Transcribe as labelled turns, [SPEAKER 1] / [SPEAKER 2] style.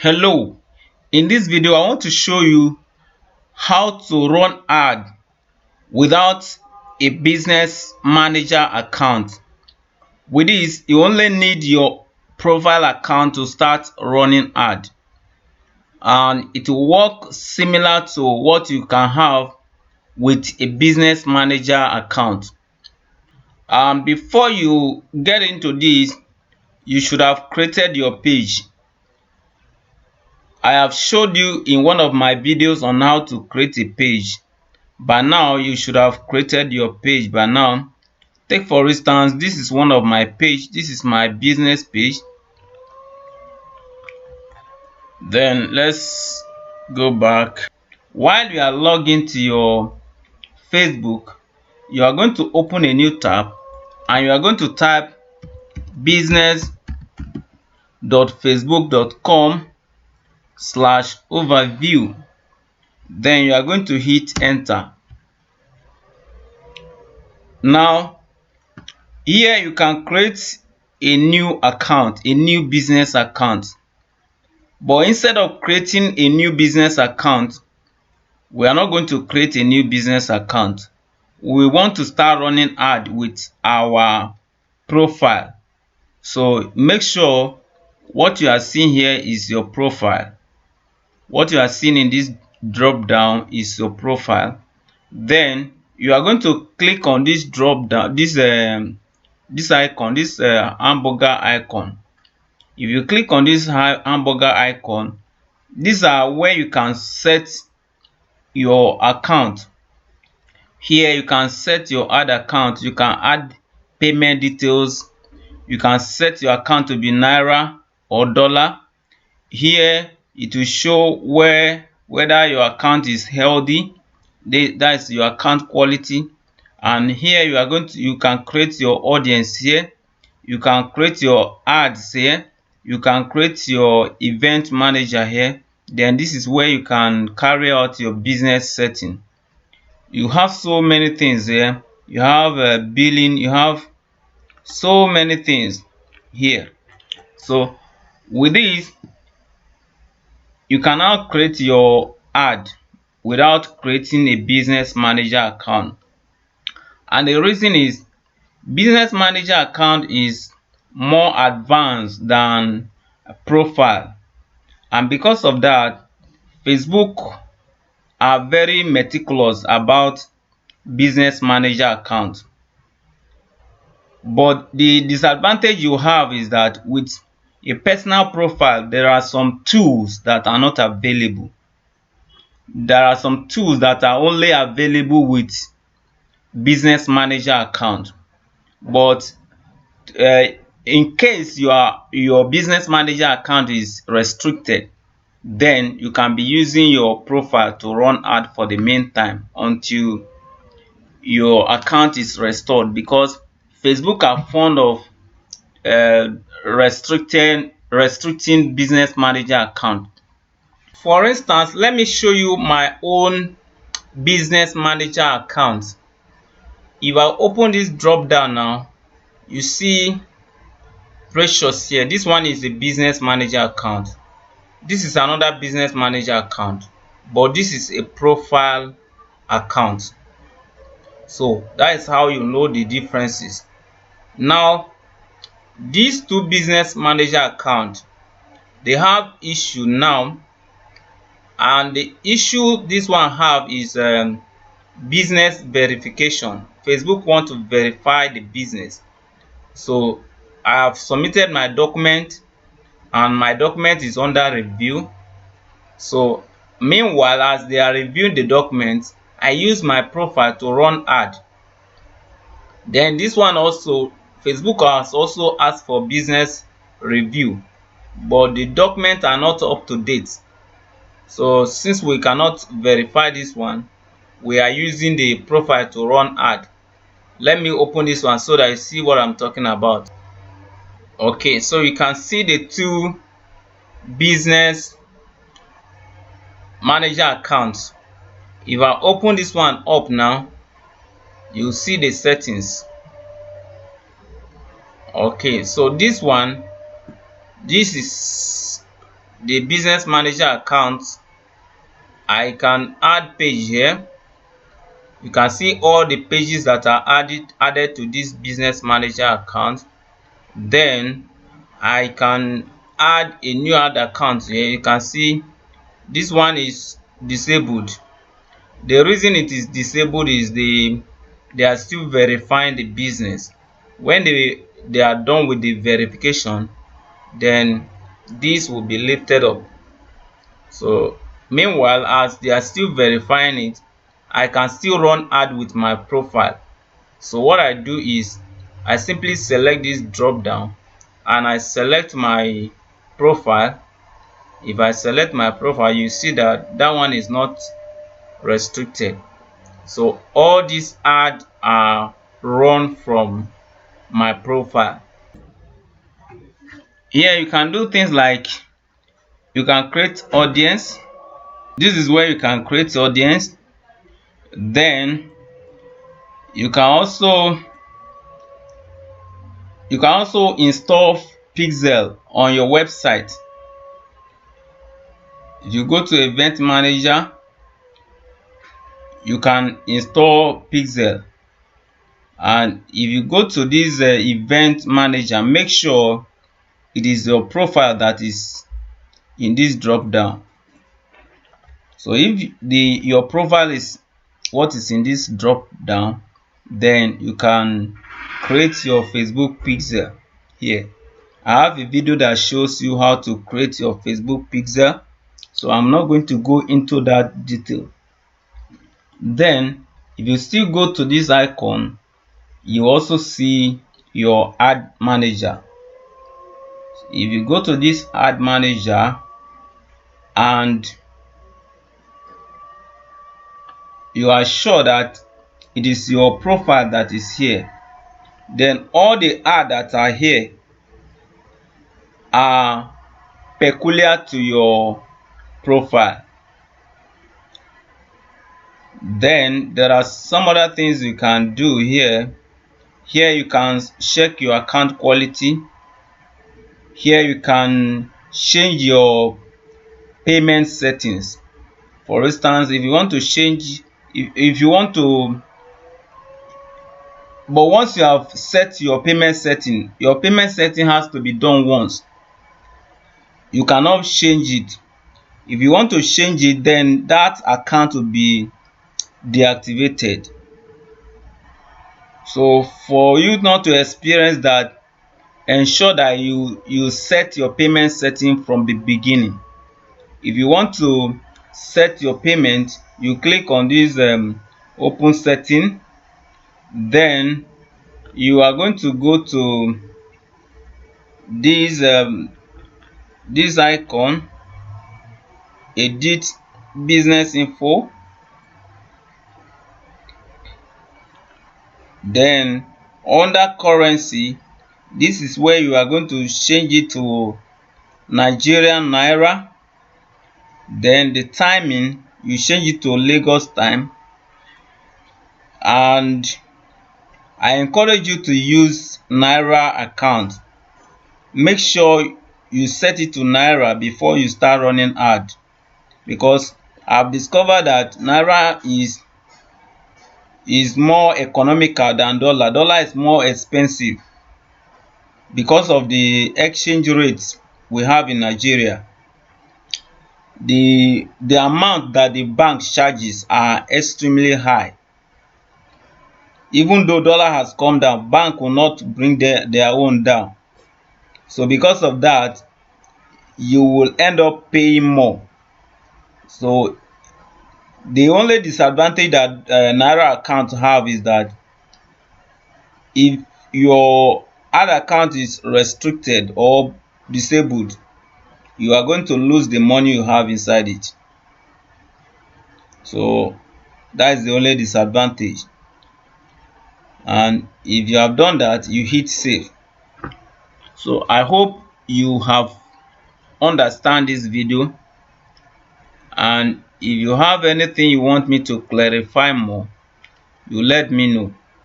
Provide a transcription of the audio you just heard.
[SPEAKER 1] Hello, in this video I want to show you how to run ad without a business manager account. With this, you only need your profile account to start running ad, and it will work similar to what you can have with a business manager account. Before you get into this, you should have created your page. I have showed you in one of my videos on how to create a page. By now you should have created your page by now. Take for instance, this is one of my page. This is my business page. Then let's go back. While you are logged into your Facebook, you are going to open a new tab and you are going to type business.facebook.com/overview. Then you are going to hit enter. Now here you can create a new account, a new business account. But instead of creating a new business account, we are not going to create a new business account. We want to start running ad with our profile. So make sure what you are seeing here is your profile. What you are seeing in this drop down is your profile. Then you are going to click on this drop down, this icon, this hamburger icon. If you click on this hamburger icon, these are where you can set your account. Here you can set your ad account. You can add payment details. You can set your account to be naira or dollar. Here it will show whether your account is healthy. That is your account quality. And here you can create your audience here. You can create your ads here. You can create your event manager here. Then this is where you can carry out your business setting. You have so many things here. You have billing. You have so many things here. So with this, you can now create your ad without creating a business manager account. And the reason is, business manager account is more advanced than a profile. And because of that, Facebook are very meticulous about business manager account. But the disadvantage you have is that with a personal profile, there are some tools that are not available. There are some tools that are only available with business manager account. But in case your business manager account is restricted, then you can be using your profile to run ad for the meantime until your account is restored, because Facebook are fond of restricting business manager account. For instance, let me show you my own business manager account. If I open this drop down now, you see Precious here. This one is a business manager account. This is another business manager account, but this is a profile account. So that is how you know the differences. Now these two business manager accounts, they have issue now, and the issue this one have is business verification. Facebook want to verify the business. So I have submitted my document and my document is under review. So meanwhile, as they are reviewing the document, I use my profile to run ad. Then this one also, Facebook has also asked for business review, but the documents are not up to date. So since we cannot verify this one, we are using the profile to run ad. Let me open this one so that you see what I'm talking about. Okay, so you can see the two business manager accounts. If I open this one up now, you see the settings. Okay, so this one, this is the business manager account, I can add page here. You can see all the pages that are added to this business manager account. Then I can add a new ad account here. You can see this one is disabled. The reason it is disabled is they are still verifying the business. When they are done with the verification, then this will be lifted up. So meanwhile, as they are still verifying it, I can still run ad with my profile. So what I do is I simply select this drop down and I select my profile. If I select my profile, you see that that one is not restricted. So all these ads are run from my profile. Here you can do things like you can create audience. This is where you can create audience. Then you can also install Pixel on your website. If you go to Event Manager, you can install Pixel. And if you go to this Event Manager, make sure it is your profile that is in this drop down. So if your profile is what is in this drop down, then you can create your Facebook pixel here. I have a video that shows you how to create your Facebook pixel, so I'm not going to go into that detail. Then if you still go to this icon, you also see your ad manager. If you go to this ad manager and you are sure that it is your profile that is here, then all the ads that are here are peculiar to your profile. Then there are some other things you can do here. Here you can check your account quality. Here you can change your payment settings. For instance, if you want to change, if you want to, but once you have set your payment setting has to be done once. You cannot change it. If you want to change it, then that account will be deactivated. So for you not to experience that, ensure that you set your payment setting from the beginning. If you want to set your payment, you click on this open setting. Then you are going to go to this icon, edit business info. Then under currency, this is where you are going to change it to Nigerian naira. Then the timing, you change it to Lagos time. And I encourage you to use naira account. Make sure you set it to naira before you start running ad, because I've discovered that naira is more economical than dollar. Dollar is more expensive because of the exchange rates we have in Nigeria. The amount that the bank charges are extremely high. Even though dollar has come down, bank will not bring their own down. So because of that, you will end up paying more. So the only disadvantage that naira account have is that if your ad account is restricted or disabled, you are going to lose the money you have inside it. So that is the only disadvantage. And if you have done that, you hit save. So I hope you have understand this video, and if you have anything you want me to clarify more, you let me know.